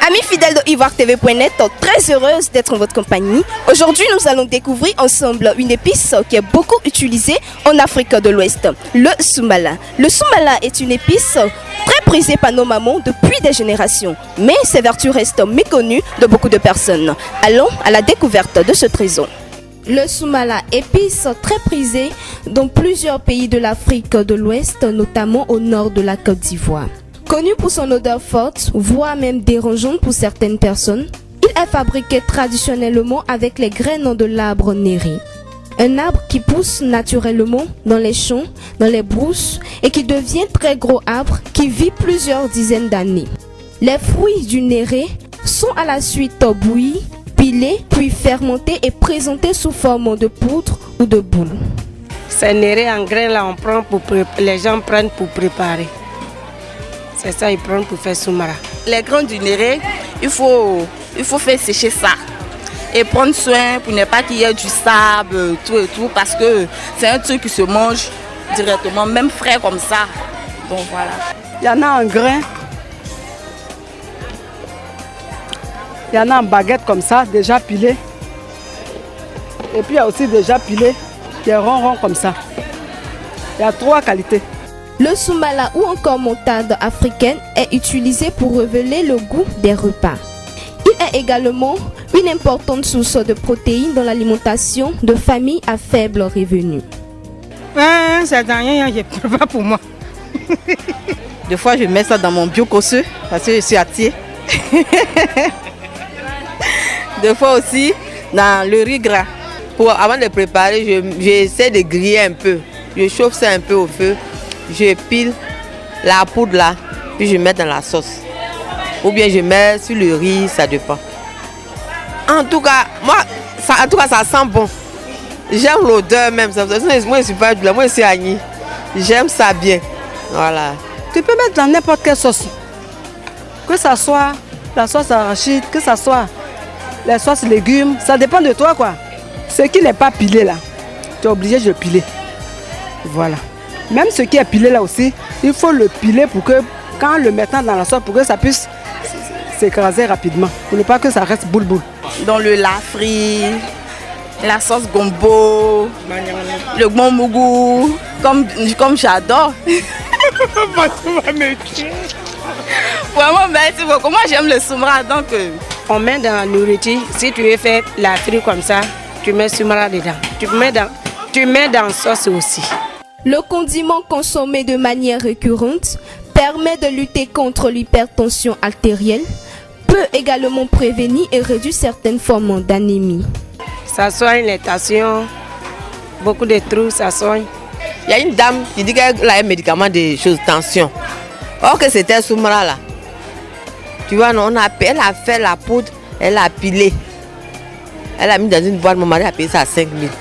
Amis fidèles de ivoiretv.net, très heureuse d'être en votre compagnie. Aujourd'hui, nous allons découvrir ensemble une épice qui est beaucoup utilisée en Afrique de l'Ouest, le soumala. Le soumala est une épice très prisée par nos mamans depuis des générations, mais ses vertus restent méconnues de beaucoup de personnes. Allons à la découverte de ce trésor. Le soumala, épice très prisée dans plusieurs pays de l'Afrique de l'Ouest, notamment au nord de la Côte d'Ivoire. Connu pour son odeur forte, voire même dérangeante pour certaines personnes, il est fabriqué traditionnellement avec les graines de l'arbre néri. Un arbre qui pousse naturellement dans les champs, dans les brousses et qui devient très gros arbre qui vit plusieurs dizaines d'années. Les fruits du néré sont à la suite bouillis, pilés, puis fermentés et présentés sous forme de poudre ou de boule. C'est néré en grains là, les gens prennent pour préparer. C'est ça, ils prennent pour faire soumara. Les grains du néré, il faut faire sécher ça. Et prendre soin pour ne pas qu'il y ait du sable, tout et tout, parce que c'est un truc qui se mange directement, même frais comme ça. Donc voilà. Il y en a en grain. Il y en a en baguette comme ça, déjà pilé. Et puis il y a aussi déjà pilé, qui est rond comme ça. Il y a 3 qualités. Le soumala ou encore montarde africaine est utilisé pour révéler le goût des repas. Il est également une importante source de protéines dans l'alimentation de familles à faible revenu. C'est rien, je ne pas pour moi. Des fois, je mets ça dans mon biocosseux parce que je suis attirée. Des fois aussi, dans le riz gras. Avant de préparer, j'essaie de griller un peu. Je chauffe ça un peu au feu. Je pile la poudre là, puis je mets dans la sauce. Ou bien je mets sur le riz, ça dépend. En tout cas, ça sent bon. J'aime l'odeur même. Moi, je suis pas du moi, je suis Annie. J'aime ça bien. Voilà. Tu peux mettre dans n'importe quelle sauce. Que ça soit la sauce arachide, que ça soit les sauces légumes, ça dépend de toi quoi. Ce qui n'est pas pilé là, tu es obligé de le piler. Voilà. Même ce qui est pilé là aussi, il faut le piler pour que, quand le mettant dans la sauce, pour que ça puisse s'écraser rapidement. Pour ne pas que ça reste boule-boule. Dans le lafri, la sauce gombo, le gmonmougou, comme j'adore. Vraiment, merci beaucoup. Moi j'aime le soumara, donc... On met dans la nourriture, si tu veux faire la frite comme ça, tu mets soumara dedans. Tu mets dans la sauce aussi. Le condiment consommé de manière récurrente permet de lutter contre l'hypertension artérielle, peut également prévenir et réduire certaines formes d'anémie. Ça soigne les tensions, beaucoup de trous, ça soigne. Il y a une dame qui dit qu'elle a un médicament de tension. Or que c'était soumara là. Tu vois, non, elle a fait la poudre, elle a pilé. Elle a mis dans une boîte, mon mari a payé ça à 5 000.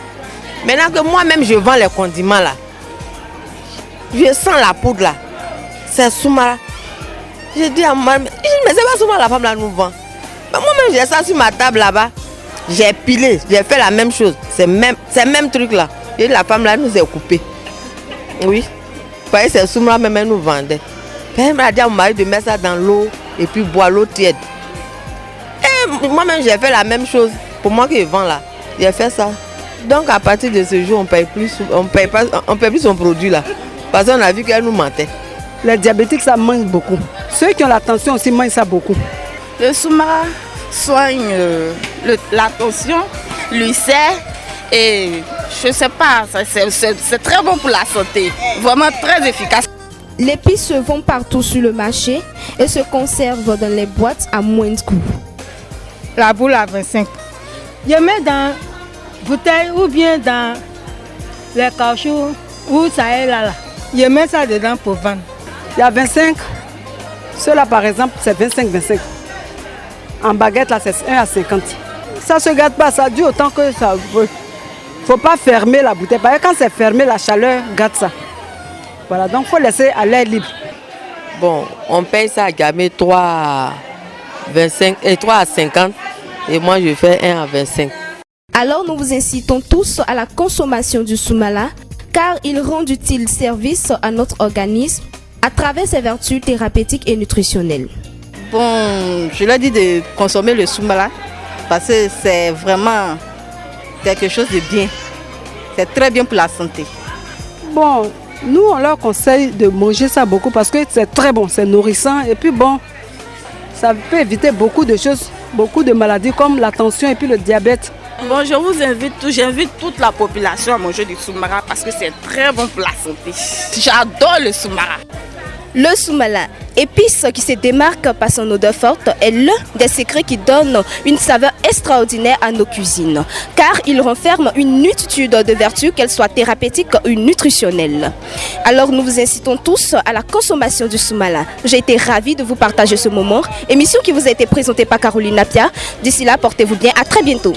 Maintenant que moi-même je vends les condiments là, je sens la poudre là, c'est soumara. J'ai dit à mon mari, mais c'est pas soumara la femme là nous vend. Mais moi-même j'ai ça sur ma table là-bas, j'ai pilé, j'ai fait la même chose, c'est même truc là. Et la femme là nous est coupée. Oui, c'est soumara même elle nous vendait. Elle m'a dit à mon mari de mettre ça dans l'eau et puis boire l'eau tiède. Et moi-même j'ai fait la même chose, pour moi qui vend là, j'ai fait ça. Donc à partir de ce jour on paye plus son produit là. Parce qu'on a vu qu'elle nous mentait. Les diabétiques, ça mange beaucoup. Ceux qui ont la tension aussi mangent ça beaucoup. Le soumara soigne la tension, l'ulcère et je sais pas, c'est très bon pour la santé. Vraiment très efficace. L'épice se vend partout sur le marché et se conserve dans les boîtes à moins de coût. La boule à 25. Je mets dans bouteille ou bien dans les caoutchoucs où ça est là. Je mets ça dedans pour vendre. Il y a 25. Ceux-là, par exemple, c'est 25-25. En baguette, là, c'est 1 à 50. Ça ne se gâte pas, ça dure autant que ça veut. Il ne faut pas fermer la bouteille. Parce que quand c'est fermé, la chaleur gâte ça. Voilà, donc il faut laisser à l'air libre. Bon, on paye ça à Gamay 3 à 25 et 3 à 50. Et moi, je fais 1 à 25. Alors, nous vous incitons tous à la consommation du soumala, car il rend utile service à notre organisme à travers ses vertus thérapeutiques et nutritionnelles. Bon, je leur dis de consommer le soumala parce que c'est vraiment quelque chose de bien. C'est très bien pour la santé. Bon, nous, on leur conseille de manger ça beaucoup parce que c'est très bon, c'est nourrissant. Et puis bon, ça peut éviter beaucoup de choses, beaucoup de maladies comme la tension et puis le diabète. Bon, j'invite toute la population à manger du soumara parce que c'est très bon pour la santé. J'adore le soumara. Le soumala, épice qui se démarque par son odeur forte, est l'un des secrets qui donne une saveur extraordinaire à nos cuisines, car il renferme une multitude de vertus, qu'elles soient thérapeutiques ou nutritionnelles. Alors nous vous incitons tous à la consommation du soumala. J'ai été ravie de vous partager ce moment, émission qui vous a été présentée par Caroline Napia. D'ici là, portez-vous bien, à très bientôt.